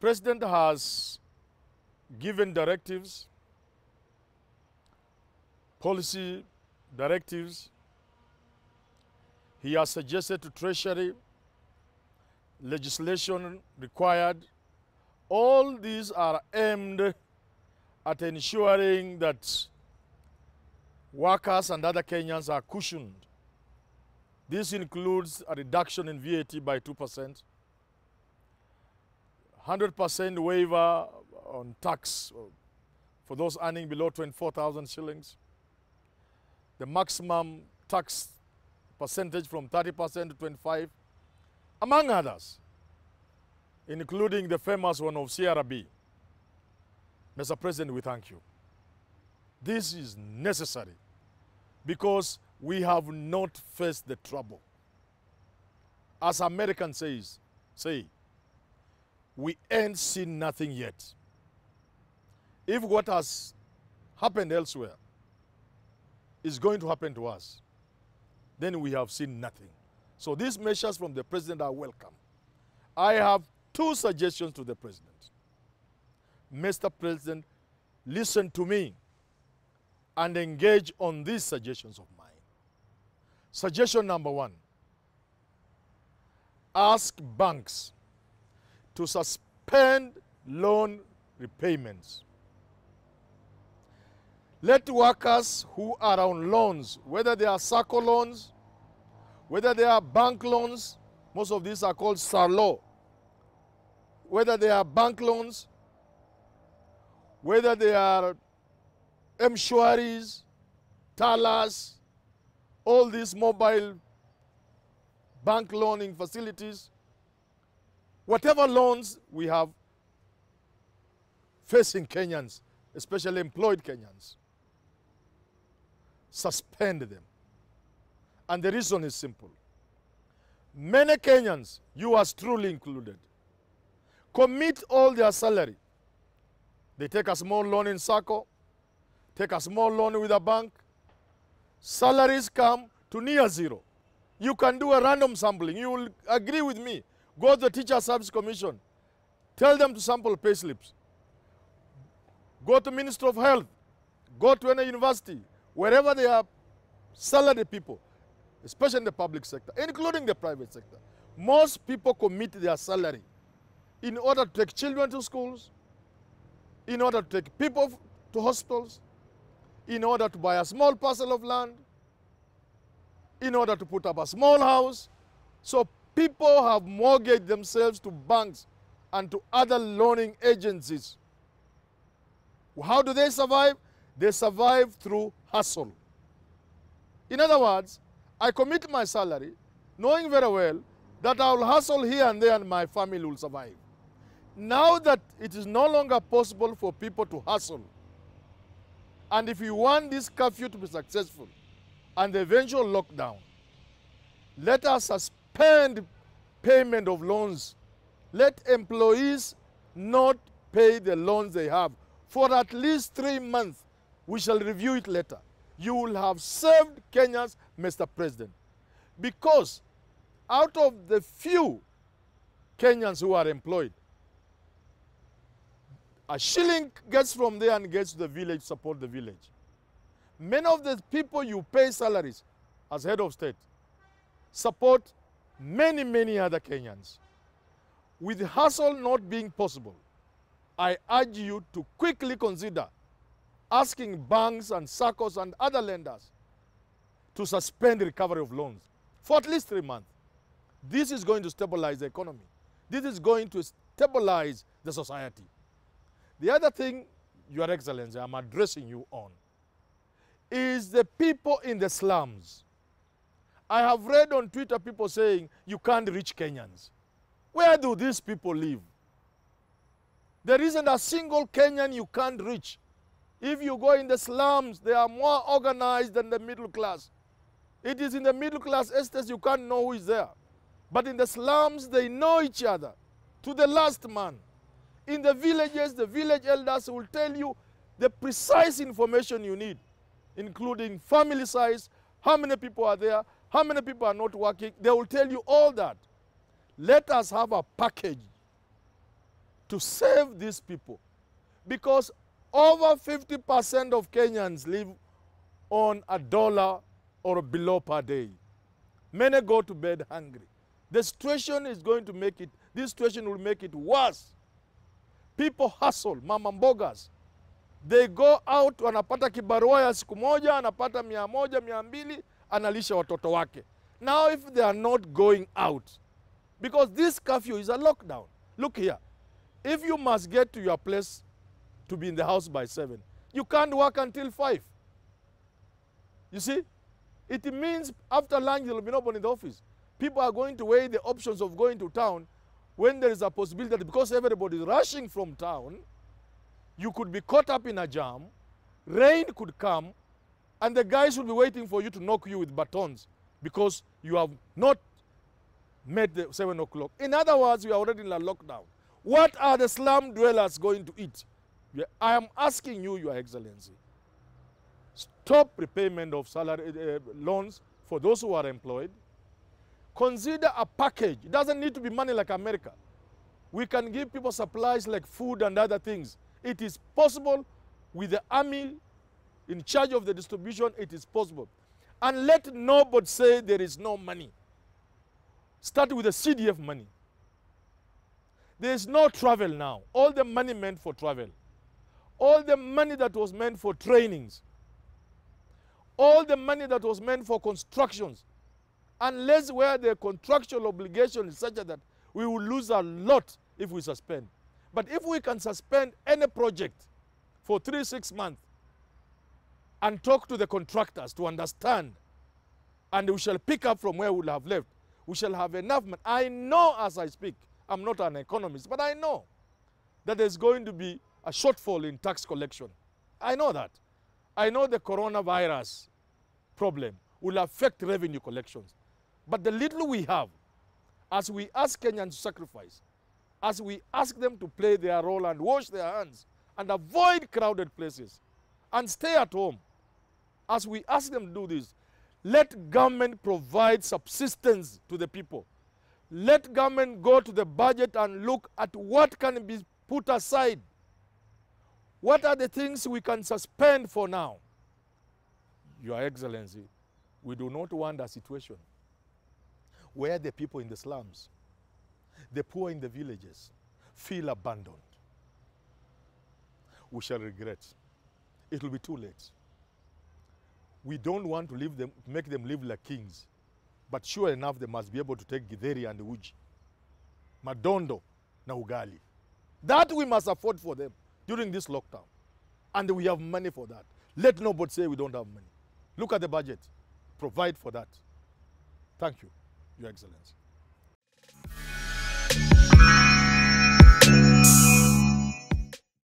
President has given directives, policy directives. He has suggested to Treasury legislation required. All these are aimed at ensuring that workers and other Kenyans are cushioned. This includes a reduction in VAT by 2%, 100% waiver on tax for those earning below 24,000 shillings, the maximum tax percentage from 30% to 25%, among others, including the famous one of CRB. Mr. President, we thank you. This is necessary because we have not faced the trouble. As Americans say, we ain't seen nothing yet. If what has happened elsewhere is going to happen to us, then we have seen nothing. So these measures from the President are welcome. I have two suggestions to the President. Mr. President, listen to me and engage on these suggestions of mine. Suggestion number one, ask banks to suspend loan repayments. Let workers who are on loans, whether they are SACCO loans, whether they are bank loans, most of these are called SALO, whether they are bank loans, whether they are M-Shwaris, Talas, all these mobile bank loaning facilities, whatever loans we have facing Kenyans, especially employed Kenyans, suspend them. And the reason is simple. Many Kenyans, you as truly included, commit all their salary. They take a small loan in SACCO, take a small loan with a bank. Salaries come to near zero. You can do a random sampling. You will agree with me. Go to the Teacher Service Commission. Tell them to sample pay slips. Go to Ministry of Health. Go to any university. Wherever they are salaried people, especially in the public sector, including the private sector, most people commit their salary in order to take children to schools, in order to take people to hospitals, in order to buy a small parcel of land, in order to put up a small house. So people have mortgaged themselves to banks and to other loaning agencies. How do they survive? They survive through hustle. In other words, I commit my salary knowing very well that I will hustle here and there and my family will survive. Now that it is no longer possible for people to hustle, and if you want this curfew to be successful and the eventual lockdown, let us suspend payment of loans. Let employees not pay the loans they have for at least 3 months. We shall review it later. You will have saved Kenyans, Mr. President. Because out of the few Kenyans who are employed, a shilling gets from there and gets to the village to support the village. Many of the people you pay salaries as head of state support many, many other Kenyans. With hustle not being possible, I urge you to quickly consider asking banks and SACCOs and other lenders to suspend the recovery of loans for at least 3 months. This is going to stabilize the economy. This is going to stabilize the society. The other thing, Your Excellency, I'm addressing you on, is the people in the slums. I have read on Twitter people saying you can't reach Kenyans. Where do these people live? There isn't a single Kenyan you can't reach. If you go in the slums, they are more organized than the middle class. It is in the middle class estates you can't know who is there. But in the slums, they know each other to the last man. In the villages, the village elders will tell you the precise information you need, including family size, how many people are there, how many people are not working. They will tell you all that. Let us have a package to save these people, because over 50% of Kenyans live on $1 or below per day. Many go to bed hungry. The situation is going to make it, this situation will make it worse. People hustle, mama mbogas. They go out, wanapata kibarua ya siku moja, anapata 100, 200, analisha watoto wake. Now if they are not going out, because this curfew is a lockdown. Look here, if you must get to your place to be in the house by 7, you can't work until 5. You see, it means after lunch there will be nobody in the office. People are going to weigh the options of going to town when there is a possibility that because everybody is rushing from town, you could be caught up in a jam, rain could come, and the guys will be waiting for you to knock you with batons because you have not met the 7 o'clock. In other words, we are already in a lockdown. What are the slum dwellers going to eat? I am asking you, Your Excellency, stop repayment of salary loans for those who are employed. Consider a package. It doesn't need to be money like America. We can give people supplies like food and other things. It is possible with the army in charge of the distribution. It is possible. And let nobody say there is no money. Start with the CDF money. There is no travel now. All the money meant for travel. All the money that was meant for trainings. All the money that was meant for constructions. Unless where the contractual obligation is such that we will lose a lot if we suspend. But if we can suspend any project for 3-6 months and talk to the contractors to understand, and we shall pick up from where we will have left, we shall have enough money. I know as I speak, I'm not an economist, but I know that there's going to be a shortfall in tax collection. I know that. I know the coronavirus problem will affect revenue collections. But the little we have, as we ask Kenyans to sacrifice, as we ask them to play their role and wash their hands and avoid crowded places and stay at home, as we ask them to do this, let government provide subsistence to the people. Let government go to the budget and look at what can be put aside. What are the things we can suspend for now? Your Excellency, we do not want a situation where the people in the slums, the poor in the villages, feel abandoned. We shall regret. It will be too late. We don't want to leave them, make them live like kings. But sure enough, they must be able to take githeri and uji, madondo na ugali. That we must afford for them during this lockdown. And we have money for that. Let nobody say we don't have money. Look at the budget. Provide for that. Thank you, Your Excellency.